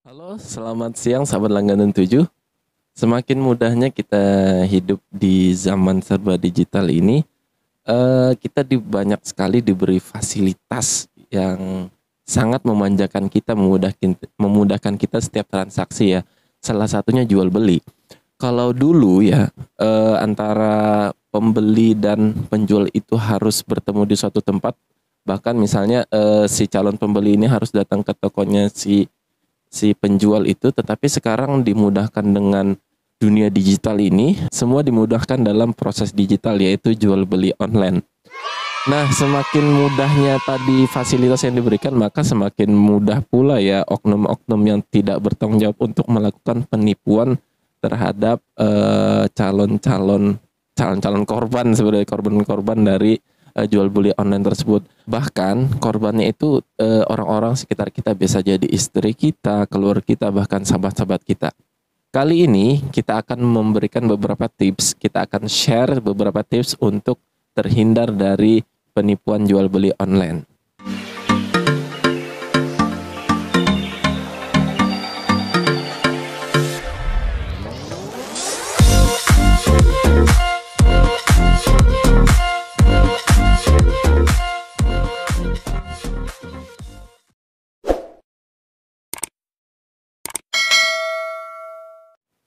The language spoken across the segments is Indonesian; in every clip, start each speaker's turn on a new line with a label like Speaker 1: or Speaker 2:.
Speaker 1: Halo, selamat siang sahabat langganan 7. Semakin mudahnya kita hidup di zaman serba digital ini, kita banyak sekali diberi fasilitas yang sangat memanjakan kita, memudahkan kita setiap transaksi ya. Salah satunya jual beli. Kalau dulu ya, antara pembeli dan penjual itu harus bertemu di suatu tempat, bahkan misalnya si calon pembeli ini harus datang ke tokonya si penjual itu, tetapi sekarang dimudahkan dengan dunia digital ini, semua dimudahkan dalam proses digital yaitu jual beli online. Nah, semakin mudahnya tadi fasilitas yang diberikan, maka semakin mudah pula ya oknum-oknum yang tidak bertanggung jawab untuk melakukan penipuan terhadap calon-calon korban, sebenarnya korban-korban dari jual beli online tersebut. Bahkan korbannya itu orang-orang sekitar kita, bisa jadi istri kita, keluarga kita, bahkan sahabat-sahabat kita. Kali ini kita akan memberikan beberapa tips, kita akan share beberapa tips untuk terhindar dari penipuan jual beli online.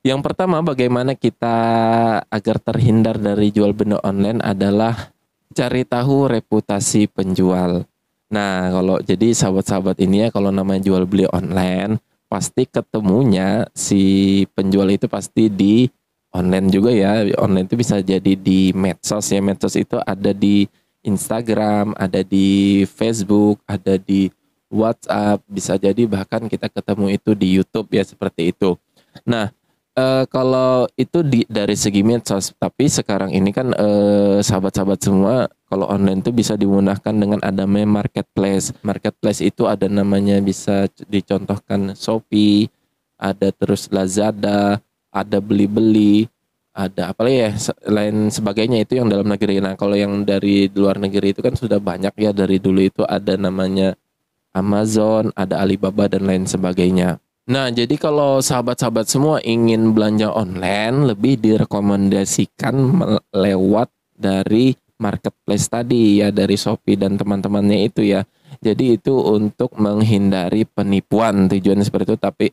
Speaker 1: Yang pertama, bagaimana kita agar terhindar dari jual beli online adalah cari tahu reputasi penjual. Nah, kalau jadi sahabat-sahabat ini ya, kalau namanya jual beli online, pasti ketemunya si penjual itu pasti di online juga ya. Online itu bisa jadi di medsos ya. Medsos itu ada di Instagram, ada di Facebook, ada di WhatsApp, bisa jadi bahkan kita ketemu itu di YouTube ya, seperti itu. Nah, kalau itu dari segi medsos, tapi sekarang ini kan sahabat-sahabat semua, kalau online itu bisa dimudahkan dengan adanya marketplace. Marketplace itu ada namanya, bisa dicontohkan Shopee, ada terus Lazada, ada Beli-beli, ada apa lagi ya, lain sebagainya itu yang dalam negeri. Nah, kalau yang dari luar negeri itu kan sudah banyak ya, dari dulu itu ada namanya Amazon, ada Alibaba dan lain sebagainya. Nah, jadi kalau sahabat-sahabat semua ingin belanja online, lebih direkomendasikan lewat dari marketplace tadi ya, dari Shopee dan teman-temannya itu ya. Jadi itu untuk menghindari penipuan, tujuannya seperti itu. Tapi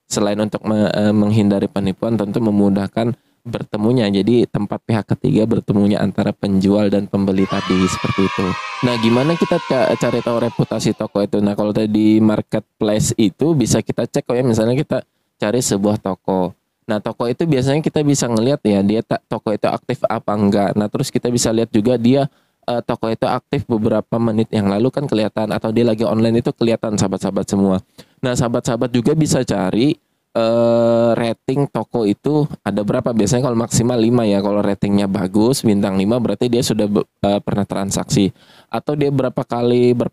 Speaker 1: selain untuk menghindari penipuan, tentu memudahkan bertemunya. Jadi tempat pihak ketiga bertemunya antara penjual dan pembeli tadi, seperti itu. Nah, gimana kita cari tahu reputasi toko itu? Nah, kalau tadi marketplace itu bisa kita cek kok ya, misalnya kita cari sebuah toko. Nah, toko itu biasanya kita bisa ngelihat ya, dia toko itu aktif apa enggak. Nah, terus kita bisa lihat juga dia toko itu aktif beberapa menit yang lalu kan kelihatan, atau dia lagi online itu kelihatan, sahabat-sahabat semua. Nah, sahabat-sahabat juga bisa cari rating toko itu ada berapa. Biasanya kalau maksimal 5 ya. Kalau ratingnya bagus, bintang 5, berarti dia sudah pernah transaksi. Atau dia berapa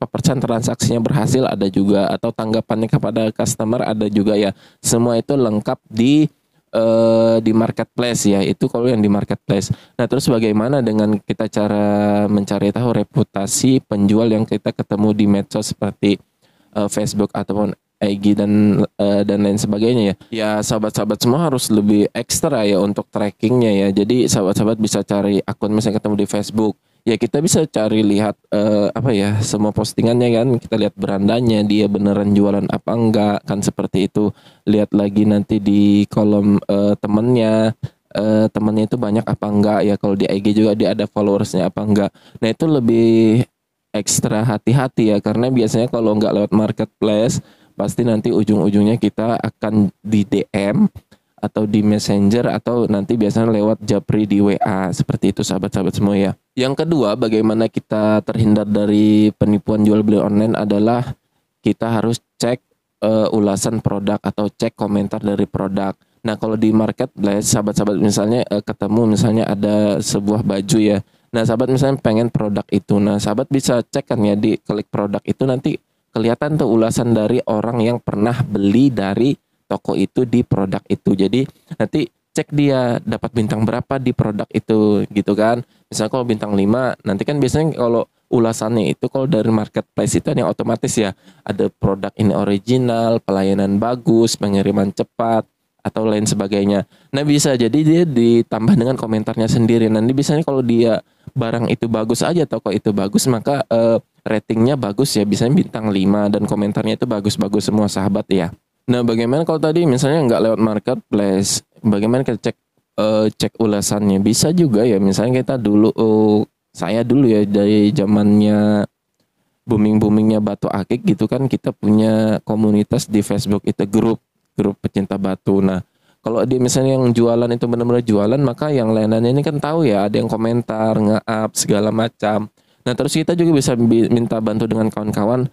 Speaker 1: persen transaksinya berhasil, ada juga. Atau tanggapannya kepada customer ada juga ya. Semua itu lengkap di marketplace ya. Itu kalau yang di marketplace. Nah, terus bagaimana dengan kita cara mencari tahu reputasi penjual yang kita ketemu di medsos seperti Facebook ataupun IG dan lain sebagainya ya. Ya, sahabat-sahabat semua harus lebih ekstra ya untuk trackingnya ya. Jadi sahabat-sahabat bisa cari akun, misalnya ketemu di Facebook. Ya, kita bisa cari lihat apa ya, semua postingannya kan. Kita lihat berandanya, dia beneran jualan apa enggak, kan seperti itu. Lihat lagi nanti di kolom temennya, temennya itu banyak apa enggak ya. Kalau di IG juga dia ada followersnya apa enggak. Nah, itu lebih ekstra hati-hati ya, karena biasanya kalau nggak lewat marketplace, pasti nanti ujung-ujungnya kita akan di DM atau di Messenger, atau nanti biasanya lewat Japri di WA, seperti itu sahabat-sahabat semua ya. Yang kedua, bagaimana kita terhindar dari penipuan jual beli online adalah kita harus cek ulasan produk atau cek komentar dari produk. Nah, kalau di marketplace, sahabat-sahabat misalnya ketemu misalnya ada sebuah baju ya. Nah, sahabat misalnya pengen produk itu. Nah, sahabat bisa cek kan ya, di klik produk itu nanti kelihatan tuh ulasan dari orang yang pernah beli dari toko itu di produk itu. Jadi nanti cek dia dapat bintang berapa di produk itu gitu kan. Misalnya kalau bintang 5, nanti kan biasanya kalau ulasannya itu kalau dari marketplace itu yang otomatis ya, ada produk ini original, pelayanan bagus, pengiriman cepat atau lain sebagainya. Nah bisa jadi dia ditambah dengan komentarnya sendiri. Nanti biasanya kalau dia barang itu bagus aja, toko itu bagus, maka ratingnya bagus ya, biasanya bintang 5 dan komentarnya itu bagus-bagus semua sahabat ya. Nah bagaimana kalau tadi misalnya nggak lewat marketplace, bagaimana kita cek ulasannya? Bisa juga ya, misalnya kita dulu, saya dulu ya dari zamannya boomingnya batu akik gitu kan, kita punya komunitas di Facebook itu, grup pecinta batu. Nah kalau dia misalnya yang jualan itu benar-benar jualan, maka yang lainnya ini kan tahu ya, ada yang komentar, nge-up segala macam. Nah terus kita juga bisa minta bantu dengan kawan-kawan,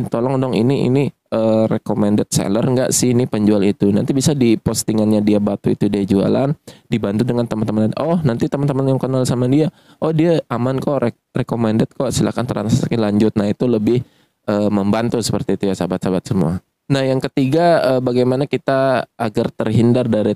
Speaker 1: tolong dong ini recommended seller nggak sih ini penjual itu. Nanti bisa di postingannya dia batu itu dia jualan, dibantu dengan teman-teman. Oh nanti teman-teman yang kenal sama dia, oh dia aman kok, recommended kok, silakan transaksi lanjut. Nah itu lebih membantu seperti itu ya sahabat-sahabat semua. Nah yang ketiga, bagaimana kita agar terhindar dari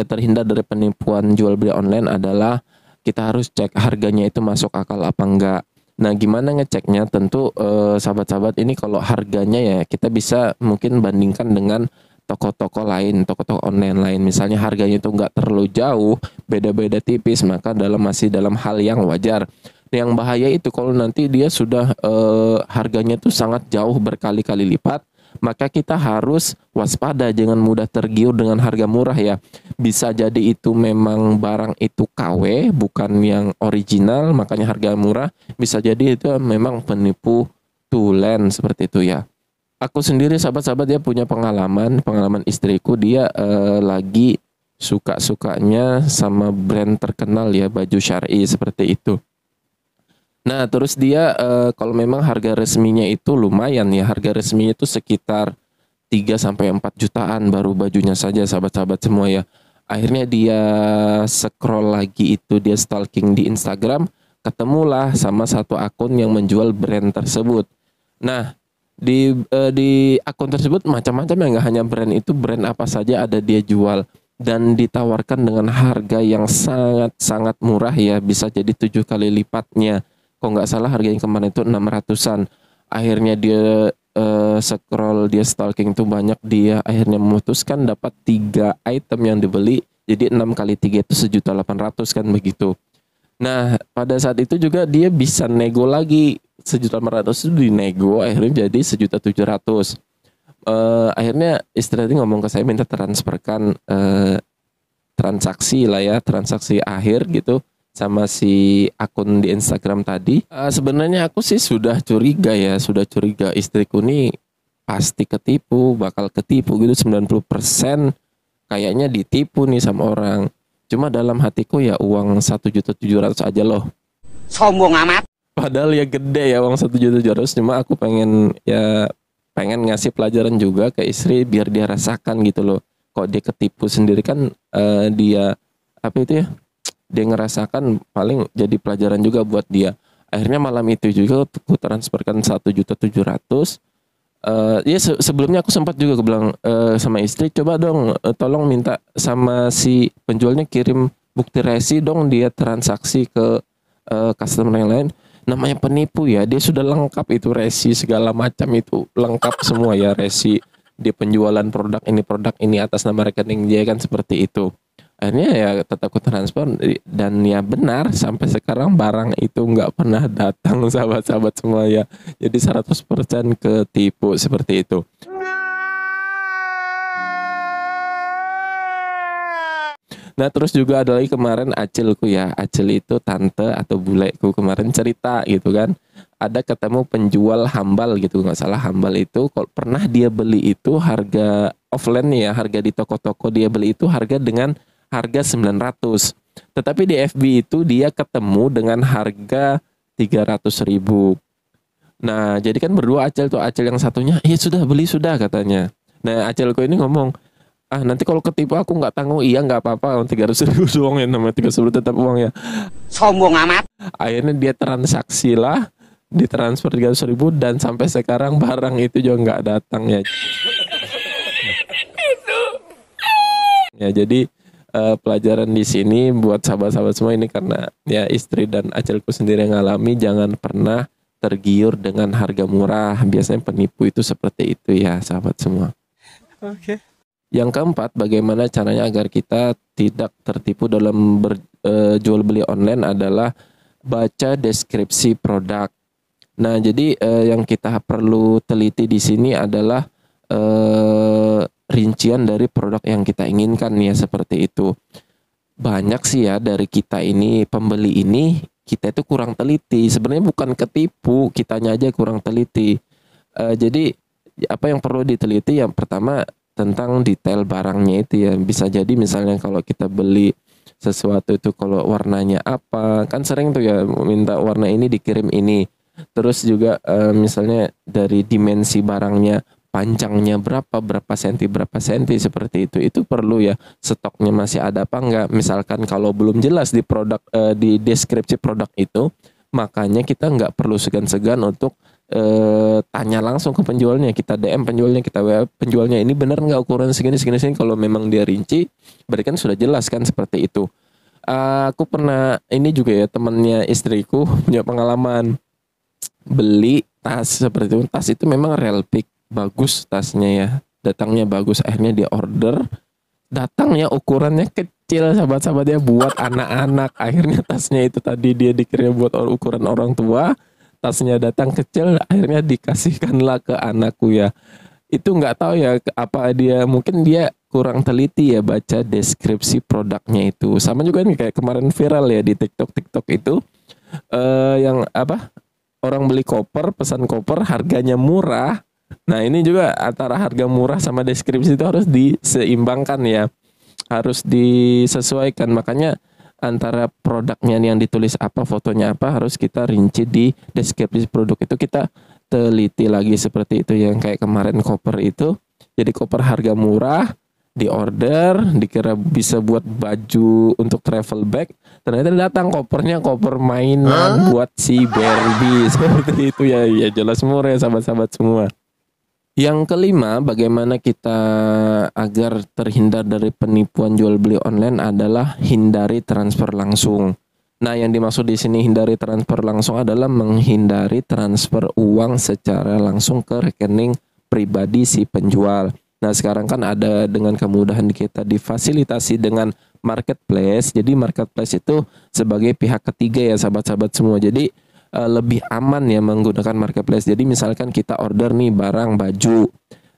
Speaker 1: terhindar dari penipuan jual beli online adalah kita harus cek harganya itu masuk akal apa enggak. Nah gimana ngeceknya? Tentu sahabat-sahabat ini kalau harganya ya kita bisa mungkin bandingkan dengan toko-toko lain, toko-toko online lain. Misalnya harganya itu enggak terlalu jauh, beda-beda tipis, maka masih dalam hal yang wajar. Yang bahaya itu kalau nanti dia sudah harganya tuh sangat jauh berkali-kali lipat, maka kita harus waspada, jangan mudah tergiur dengan harga murah ya. Bisa jadi itu memang barang itu KW, bukan yang original, makanya harga murah. Bisa jadi itu memang penipu tulen seperti itu ya. Aku sendiri sahabat-sahabat dia punya pengalaman istriku, dia lagi suka-sukanya sama brand terkenal ya, baju syar'i seperti itu. Nah terus dia kalau memang harga resminya itu lumayan ya, harga resminya itu sekitar 3-4 jutaan baru bajunya saja sahabat-sahabat semua ya. Akhirnya dia scroll lagi itu, dia stalking di Instagram, ketemulah sama satu akun yang menjual brand tersebut. Nah di akun tersebut macam-macam ya, nggak hanya brand itu, brand apa saja ada dia jual. Dan ditawarkan dengan harga yang sangat-sangat murah ya, bisa jadi 7 kali lipatnya. Kok nggak salah harganya kemarin itu 600-an. Akhirnya dia scroll, dia stalking itu banyak, dia akhirnya memutuskan dapat 3 item yang dibeli. Jadi 6 kali 3 itu 1.800.000 kan begitu. Nah pada saat itu juga dia bisa nego lagi, 1.800.000 itu dinego akhirnya jadi 1.700.000. Akhirnya istri ngomong ke saya, minta transferkan transaksi lah ya, transaksi akhir gitu sama si akun di Instagram tadi. Sebenarnya aku sih sudah curiga istriku nih pasti ketipu, bakal ketipu gitu, 90% kayaknya ditipu nih sama orang. Cuma dalam hatiku ya uang 1.700.000 aja loh.
Speaker 2: Sombong amat.
Speaker 1: Padahal ya gede ya uang 1.700.000, cuma aku pengen ngasih pelajaran juga ke istri biar dia rasakan gitu loh. Kok dia ketipu sendiri kan, dia apa itu ya? Dia ngerasakan, paling jadi pelajaran juga buat dia. Akhirnya malam itu juga aku transferkan 1.700.000. Ya sebelumnya aku sempat juga bilang sama istri, coba dong tolong minta sama si penjualnya kirim bukti resi dong dia transaksi ke customer yang lain. Namanya penipu ya, dia sudah lengkap itu resi segala macam, itu lengkap semua ya, resi dia penjualan produk ini atas nama rekening dia kan, seperti itu. Akhirnya ya tetap aku transfer, dan ya benar sampai sekarang barang itu nggak pernah datang sahabat-sahabat semua ya. Jadi 100% ketipu seperti itu. Nah terus juga ada lagi kemarin Acilku ya, Acil itu tante atau buleku kemarin cerita gitu kan, ada ketemu penjual hambal gitu, nggak salah hambal itu kalau pernah dia beli itu harga offline ya, harga di toko-toko dia beli itu harga dengan harga 900. Tetapi di FB itu dia ketemu dengan harga 300.000. Nah jadi kan berdua Acil tuh, Acil yang satunya, iya sudah beli sudah katanya. Nah Acilku ini ngomong, nanti kalau ketipu aku nggak tanggung. Iya nggak apa-apa, 300.000 doang ya, namanya 300.000 tetap uang ya.
Speaker 2: Sombong amat.
Speaker 1: Akhirnya dia transaksi lah, ditransfer 300.000, dan sampai sekarang barang itu juga nggak datang ya. Ya jadi pelajaran di sini buat sahabat-sahabat semua ini, karena ya istri dan acelku sendiri yang ngalami, jangan pernah tergiur dengan harga murah. Biasanya penipu itu seperti itu ya sahabat semua.
Speaker 3: Oke.
Speaker 1: Yang keempat, bagaimana caranya agar kita tidak tertipu dalam jual beli online adalah baca deskripsi produk. Nah, jadi yang kita perlu teliti di sini adalah rincian dari produk yang kita inginkan ya, seperti itu. Banyak sih ya dari kita ini, pembeli ini, kita itu kurang teliti. Sebenarnya bukan ketipu, kitanya aja kurang teliti. Jadi apa yang perlu diteliti? Yang pertama tentang detail barangnya itu ya. Bisa jadi misalnya kalau kita beli sesuatu itu, kalau warnanya apa, kan sering tuh ya minta warna ini dikirim ini. Terus juga misalnya dari dimensi barangnya, panjangnya berapa senti seperti itu perlu ya. Stoknya masih ada apa enggak? Misalkan kalau belum jelas di produk, di deskripsi produk itu, makanya kita nggak perlu segan-segan untuk tanya langsung ke penjualnya. Kita DM penjualnya, kita WA penjualnya, ini benar nggak ukuran segini. Kalau memang dia rinci, berarti kan sudah jelas kan, seperti itu. Aku pernah ini juga ya, temannya istriku punya pengalaman beli tas seperti itu. Tas itu memang real pick, bagus tasnya ya, datangnya bagus. Akhirnya dia order, datangnya ukurannya kecil sahabat-sahabatnya, buat anak-anak. Akhirnya tasnya itu tadi dia dikirim buat ukuran orang tua, tasnya datang kecil, akhirnya dikasihkanlah ke anakku ya. Itu nggak tahu ya apa dia, mungkin dia kurang teliti ya baca deskripsi produknya itu. Sama juga nih kayak kemarin viral ya di TikTok itu, yang apa, orang beli koper, pesan koper harganya murah. Nah ini juga antara harga murah sama deskripsi itu harus diseimbangkan ya, harus disesuaikan. Makanya antara produknya yang ditulis apa, fotonya apa, harus kita rinci di deskripsi produk itu, kita teliti lagi seperti itu. Yang kayak kemarin koper itu, jadi koper harga murah, di order, dikira bisa buat baju untuk travel bag, ternyata datang kopernya koper mainan buat si Barbie seperti itu ya. Ya jelas murah ya sahabat-sahabat semua. Yang kelima, bagaimana kita agar terhindar dari penipuan jual beli online adalah hindari transfer langsung. Nah, yang dimaksud di sini hindari transfer langsung adalah menghindari transfer uang secara langsung ke rekening pribadi si penjual. Nah, sekarang kan ada dengan kemudahan kita difasilitasi dengan marketplace. Jadi marketplace itu sebagai pihak ketiga ya sahabat-sahabat semua. Jadi lebih aman ya menggunakan marketplace. Jadi misalkan kita order nih barang baju.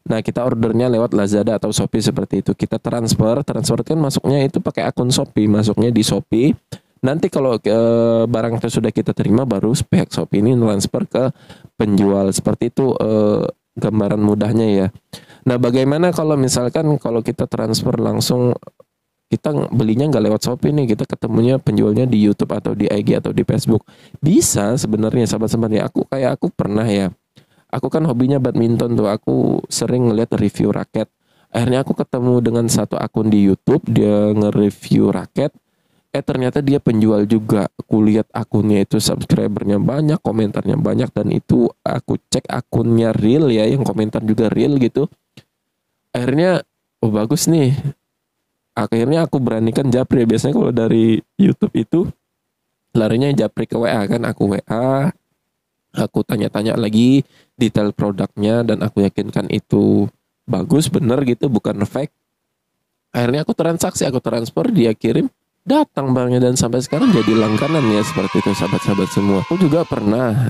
Speaker 1: Nah, kita ordernya lewat Lazada atau Shopee seperti itu. Kita transfer kan masuknya itu pakai akun Shopee, masuknya di Shopee. Nanti kalau barang itu sudah kita terima, baru pihak Shopee ini transfer ke penjual. Seperti itu gambaran mudahnya ya. Nah, bagaimana kalau misalkan kalau kita transfer langsung, kita belinya nggak lewat Shopee nih, kita ketemunya penjualnya di YouTube atau di IG atau di Facebook. Bisa sebenarnya sahabat-sahabat ya. Aku pernah ya. Aku kan hobinya badminton tuh. Aku sering ngeliat review raket. Akhirnya aku ketemu dengan satu akun di YouTube, dia nge-review raket. Ternyata dia penjual juga. Aku lihat akunnya itu subscribernya banyak, komentarnya banyak, dan itu aku cek akunnya real ya, yang komentar juga real gitu. Akhirnya oh bagus nih. Akhirnya aku beranikan japri. Biasanya kalau dari YouTube itu larinya japri ke WA kan, aku WA, aku tanya-tanya lagi detail produknya dan aku yakinkan itu bagus, bener gitu, bukan fake. Akhirnya aku transaksi, aku transfer, dia kirim, datang barangnya, dan sampai sekarang jadi langganan ya, seperti itu sahabat-sahabat semua. Aku juga pernah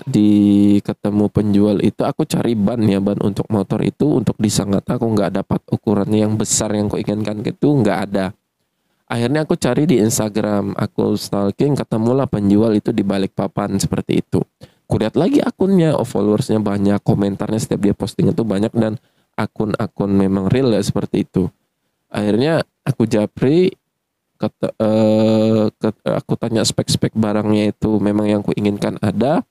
Speaker 1: ketemu penjual itu, aku cari ban ya, ban untuk motor itu, untuk di Sangatta aku nggak dapat ukurannya yang besar yang aku inginkan gitu, nggak ada. Akhirnya aku cari di Instagram, aku stalking, ketemulah penjual itu di Balikpapan seperti itu. Kulihat lagi akunnya, followersnya banyak, komentarnya setiap dia posting itu banyak, dan akun-akun memang real ya, seperti itu. Akhirnya aku japri, aku tanya spek-spek barangnya itu memang yang aku inginkan ada.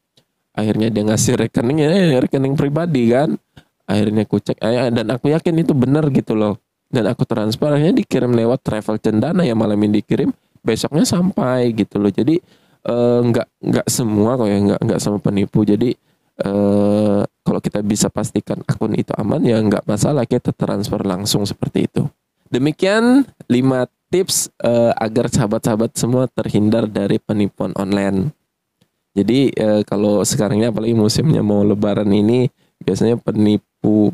Speaker 1: Akhirnya dia ngasih rekening pribadi kan. Akhirnya aku cek dan aku yakin itu benar gitu loh. Dan aku transfer, akhirnya dikirim lewat Travel Cendana ya, malam ini dikirim, besoknya sampai gitu loh. Jadi nggak semua kok ya, nggak sama penipu. Jadi kalau kita bisa pastikan akun itu aman ya nggak masalah kita transfer langsung seperti itu. Demikian 5 tips agar sahabat-sahabat semua terhindar dari penipuan online. Jadi kalau sekarang ini apalagi musimnya mau lebaran ini, biasanya penipu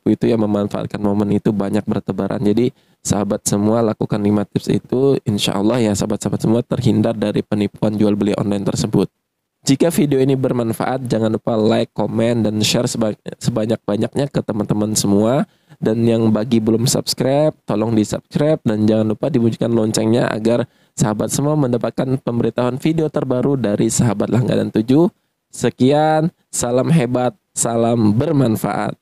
Speaker 1: itu yang memanfaatkan momen itu banyak bertebaran. Jadi sahabat semua lakukan 5 tips itu, insya Allah ya sahabat-sahabat semua terhindar dari penipuan jual beli online tersebut. Jika video ini bermanfaat, jangan lupa like, komen, dan share sebanyak-banyaknya ke teman-teman semua. Dan yang bagi belum subscribe, tolong di subscribe. Dan jangan lupa dibunyikan loncengnya agar sahabat semua mendapatkan pemberitahuan video terbaru dari Sahabat Langganan 7. Sekian, salam hebat, salam bermanfaat.